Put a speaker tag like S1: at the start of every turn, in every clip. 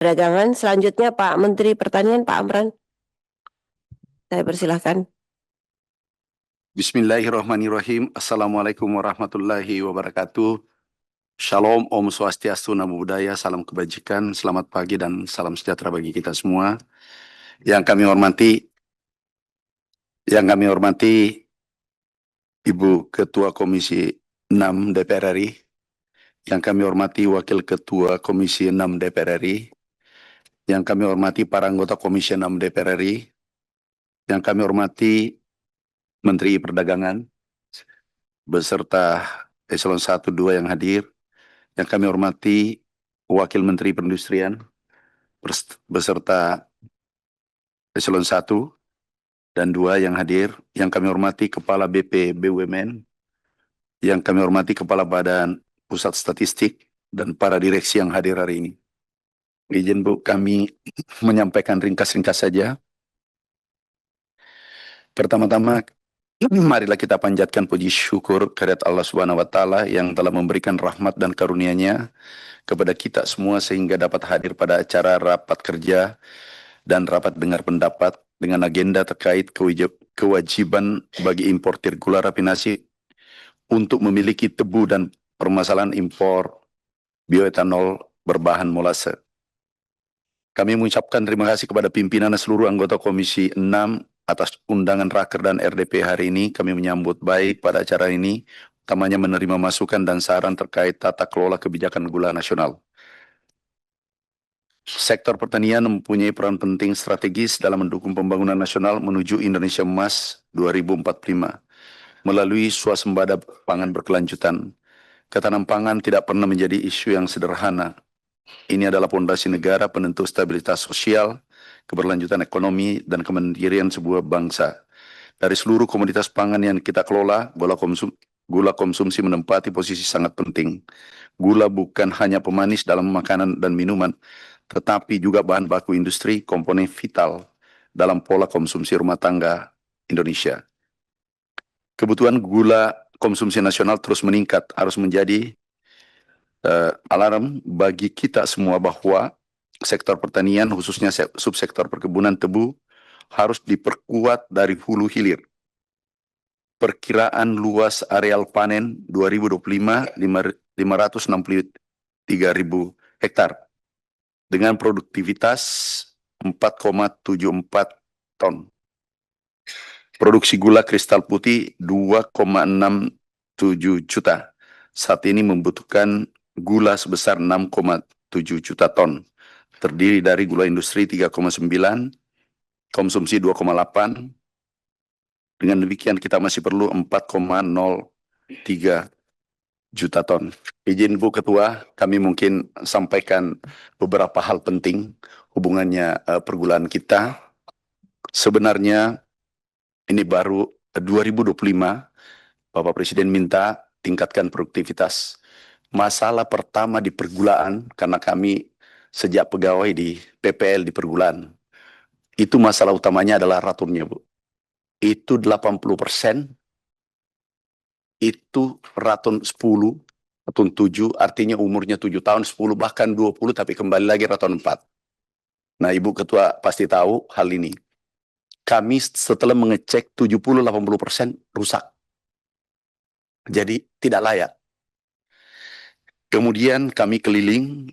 S1: Perdagangan. Selanjutnya Pak Menteri Pertanian, Pak Amran. Saya persilahkan.
S2: Bismillahirrahmanirrahim. Assalamualaikum warahmatullahi wabarakatuh. Shalom, Om Swastiastu, Namo Buddhaya, salam kebajikan, selamat pagi dan salam sejahtera bagi kita semua. Yang kami hormati, Ibu Ketua Komisi 6 DPR RI, yang kami hormati Wakil Ketua Komisi 6 DPR RI, yang kami hormati para anggota Komisi 6 DPR RI, yang kami hormati Menteri Perdagangan, beserta Eselon 1, 2 yang hadir, yang kami hormati Wakil Menteri Perindustrian beserta Eselon 1 dan 2 yang hadir, yang kami hormati Kepala BP BUMN, yang kami hormati Kepala Badan Pusat Statistik, dan para direksi yang hadir hari ini. Izin Bu, kami menyampaikan ringkas-ringkas saja. Pertama-tama, marilah kita panjatkan puji syukur kehadirat Allah Subhanahu wa Ta'ala yang telah memberikan rahmat dan karunia-Nya kepada kita semua sehingga dapat hadir pada acara rapat kerja dan rapat dengar pendapat dengan agenda terkait kewajiban bagi importir gula rafinasi untuk memiliki tebu dan permasalahan impor bioetanol berbahan molase. Kami mengucapkan terima kasih kepada pimpinan dan seluruh anggota Komisi 6 atas undangan Raker dan RDP hari ini. Kami menyambut baik pada acara ini, utamanya menerima masukan dan saran terkait tata kelola kebijakan gula nasional. Sektor pertanian mempunyai peran penting strategis dalam mendukung pembangunan nasional menuju Indonesia Emas 2045. Melalui swasembada pangan berkelanjutan, ketahanan pangan tidak pernah menjadi isu yang sederhana. Ini adalah pondasi negara penentu stabilitas sosial, keberlanjutan ekonomi, dan kemandirian sebuah bangsa. Dari seluruh komoditas pangan yang kita kelola, gula konsumsi menempati posisi sangat penting. Gula bukan hanya pemanis dalam makanan dan minuman, tetapi juga bahan baku industri, komponen vital dalam pola konsumsi rumah tangga Indonesia. Kebutuhan gula konsumsi nasional terus meningkat, harus menjadi alarm bagi kita semua bahwa sektor pertanian, khususnya subsektor perkebunan tebu, harus diperkuat dari hulu hilir. Perkiraan luas areal panen 2025 563.000 hektar dengan produktivitas 4,74 ton. Produksi gula kristal putih 2,67 juta. Saat ini membutuhkan gula sebesar 6,7 juta ton. Terdiri dari gula industri 3,9, konsumsi 2,8. Dengan demikian kita masih perlu 4,03 juta ton. Izin Bu Ketua, kami mungkin sampaikan beberapa hal penting hubungannya pergulaan kita. Sebenarnya ini baru 2025, Bapak Presiden minta tingkatkan produktivitas. Masalah pertama di pergulaan, karena kami sejak pegawai di PPL di pergulaan, itu masalah utamanya adalah raturnya, Bu. Itu 80%, itu ratun 10, ratun 7, artinya umurnya 7 tahun, 10, bahkan 20, tapi kembali lagi ratun 4. Nah, Ibu Ketua pasti tahu hal ini. Kami setelah mengecek 70-80% rusak. Jadi tidak layak. Kemudian kami keliling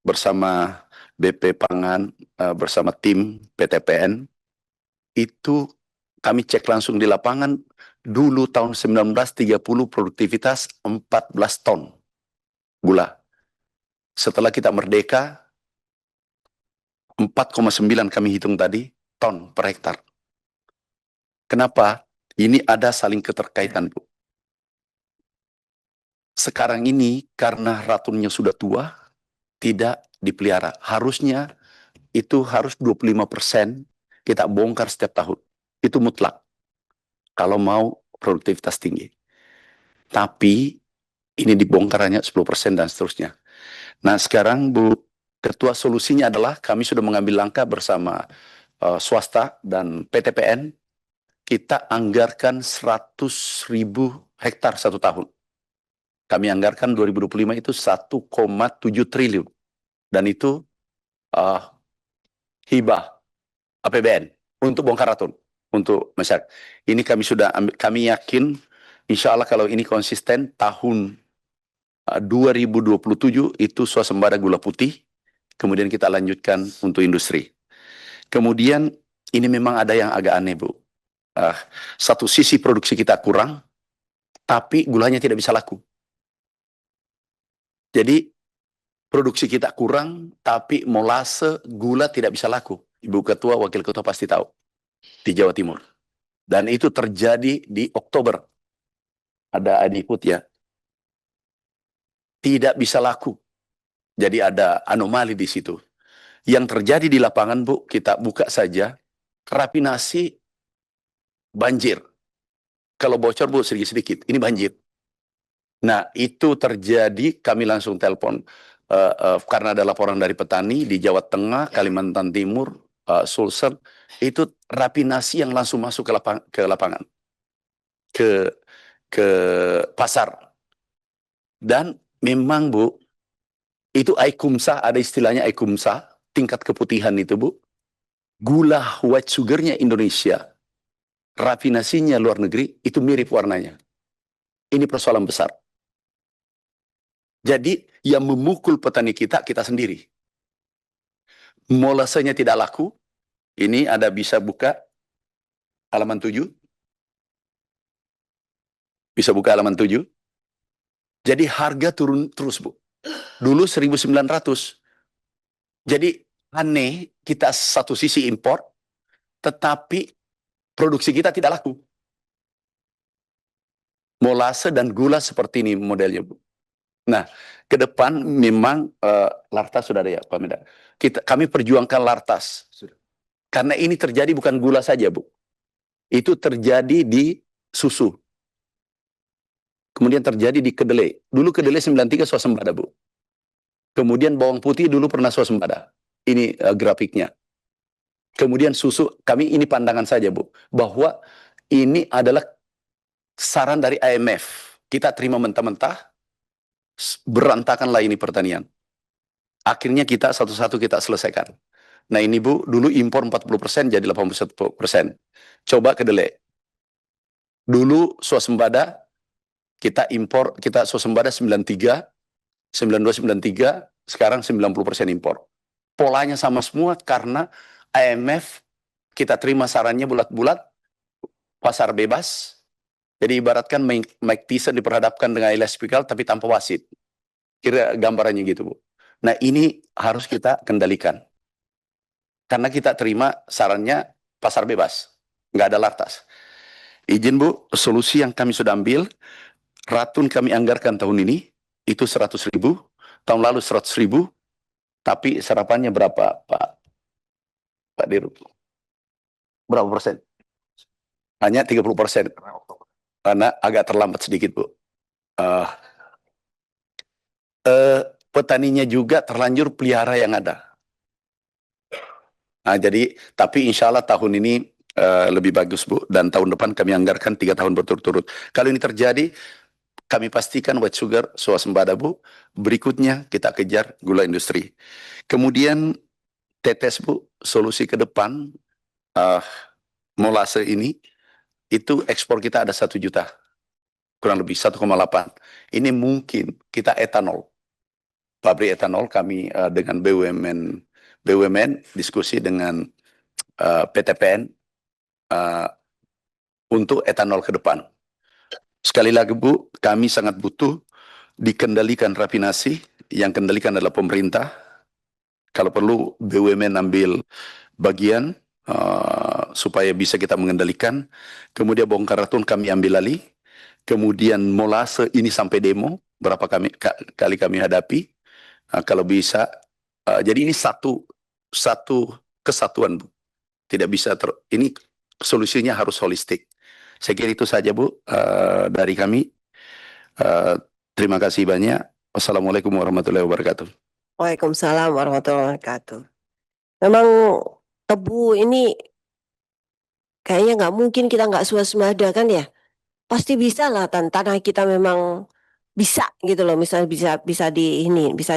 S2: bersama BP Pangan, bersama tim PTPN, itu kami cek langsung di lapangan. Dulu tahun 1930 produktivitas 14 ton gula. Setelah kita merdeka, 4,9 kami hitung tadi, ton per hektar. Kenapa? Ini ada saling keterkaitan, Bu. Sekarang ini karena ratunnya sudah tua, tidak dipelihara. Harusnya itu harus 25% kita bongkar setiap tahun. Itu mutlak. Kalau mau produktivitas tinggi. Tapi ini dibongkar hanya 10% dan seterusnya. Nah sekarang Bu Ketua, solusinya adalah kami sudah mengambil langkah bersama swasta dan PTPN. Kita anggarkan 100.000 hektar satu tahun. Kami anggarkan 2025 itu 1,7 triliun. Dan itu eh, hibah APBN untuk bongkar ratun untuk masyarakat. Ini kami sudah ambil, kami yakin insya Allah kalau ini konsisten tahun 2027 itu swasembada gula putih, kemudian kita lanjutkan untuk industri. Kemudian ini memang ada yang agak aneh, Bu. Satu sisi produksi kita kurang, tapi gulanya tidak bisa laku. Jadi produksi kita kurang, tapi molase gula tidak bisa laku. Ibu Ketua, Wakil Ketua pasti tahu di Jawa Timur. Dan itu terjadi di Oktober. Ada adiput ya. Tidak bisa laku. Jadi ada anomali di situ. Yang terjadi di lapangan, Bu, kita buka saja. Rafinasi banjir. Kalau bocor, Bu, sedikit-sedikit. Ini banjir. Nah, itu terjadi, kami langsung telepon. Karena ada laporan dari petani di Jawa Tengah, Kalimantan Timur, Sulsel. Itu rafinasi yang langsung masuk ke lapangan. Ke pasar. Dan memang, Bu, itu aikumsa, ada istilahnya aikumsa, tingkat keputihan itu, Bu. Gula white sugarnya Indonesia, rafinasinya luar negeri, itu mirip warnanya. Ini persoalan besar. Jadi, yang memukul petani kita sendiri. Molasenya tidak laku, ini ada bisa buka halaman 7. Bisa buka halaman 7. Jadi harga turun terus, Bu. Dulu 1.900. Jadi aneh, kita satu sisi impor, tetapi produksi kita tidak laku. Molase dan gula seperti ini modelnya, Bu. Nah, ke depan memang Lartas sudah ada ya, Pak Mendak. Kami perjuangkan Lartas. Karena ini terjadi bukan gula saja, Bu. Itu terjadi di susu. Kemudian terjadi di kedelai. Dulu kedelai 93 swasembada, Bu. Kemudian bawang putih dulu pernah swasembada. Ini grafiknya. Kemudian susu, kami ini pandangan saja, Bu. Bahwa ini adalah saran dari IMF. Kita terima mentah-mentah, berantakanlah ini pertanian. Akhirnya kita satu-satu kita selesaikan. Nah ini, Bu, dulu impor 40% jadi 81%. Coba kedelai. Dulu swasembada, kita impor, kita swasembada 93, 92, 93, sekarang 90% impor. Polanya sama semua karena IMF kita terima sarannya bulat-bulat, pasar bebas. Jadi ibaratkan Mike Tyson diperhadapkan dengan Elias Pikal tapi tanpa wasit. Kira gambarannya gitu, Bu. Nah ini harus kita kendalikan. Karena kita terima sarannya pasar bebas. Nggak ada Lartas. Izin, Bu, solusi yang kami sudah ambil, ratun kami anggarkan tahun ini, itu 100.000, tahun lalu 100.000, tapi serapannya berapa, Pak Dirut? Berapa persen? Hanya 30%. Karena agak terlambat sedikit, Bu. Petaninya juga terlanjur pelihara yang ada. Nah, jadi, tapi insya Allah tahun ini lebih bagus, Bu. Dan tahun depan kami anggarkan 3 tahun berturut-turut. Kalau ini terjadi, kami pastikan white sugar swasembada, Bu. Berikutnya kita kejar gula industri. Kemudian tetes, Bu, solusi ke depan molase ini, itu ekspor kita ada 1 juta. Kurang lebih 1,8. Ini mungkin kita etanol. Pabrik etanol kami dengan BUMN diskusi dengan PTPN untuk etanol ke depan. Sekali lagi, Bu, kami sangat butuh dikendalikan rafinasi, yang kendalikan adalah pemerintah. Kalau perlu BUMN ambil bagian supaya bisa kita mengendalikan. Kemudian bongkar ratun kami ambil alih. Kemudian molase ini sampai demo, berapa kali kami hadapi. Kalau bisa, jadi ini satu kesatuan, Bu. Tidak bisa ini solusinya harus holistik. Saya kira itu saja, Bu, dari kami. Terima kasih banyak. Wassalamualaikum warahmatullahi wabarakatuh.
S1: Waalaikumsalam warahmatullahi wabarakatuh. Memang tebu ini kayaknya nggak mungkin kita nggak swasembada kan ya. Pasti bisa lah, tanah kita memang bisa gitu loh, misalnya bisa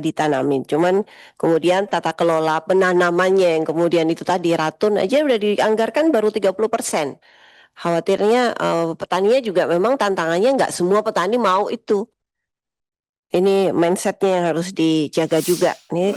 S1: ditanamin. Cuman kemudian tata kelola penanamannya yang kemudian itu tadi ratun aja udah dianggarkan baru 30%. Khawatirnya petaninya juga memang tantangannya nggak semua petani mau itu. Ini mindsetnya yang harus dijaga juga. Ini